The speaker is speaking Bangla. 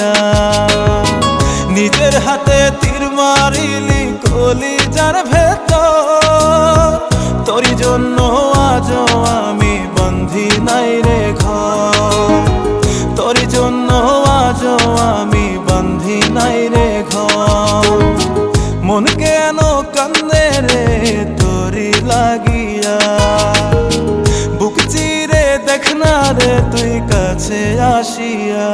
লাগিয়া। নিজের হাতে তীর মারিলি কলিজার ভেতর, তোরি জন্য আজও আমি বন্ধি নাই রে ঘর, তোরি জন্য আজও আমি বন্ধি নাই রে ঘর। মন কেন কান্দে রে তোরি লাগিয়া, বুক চিরে দেখ না রে তুই কাছে আসিয়া।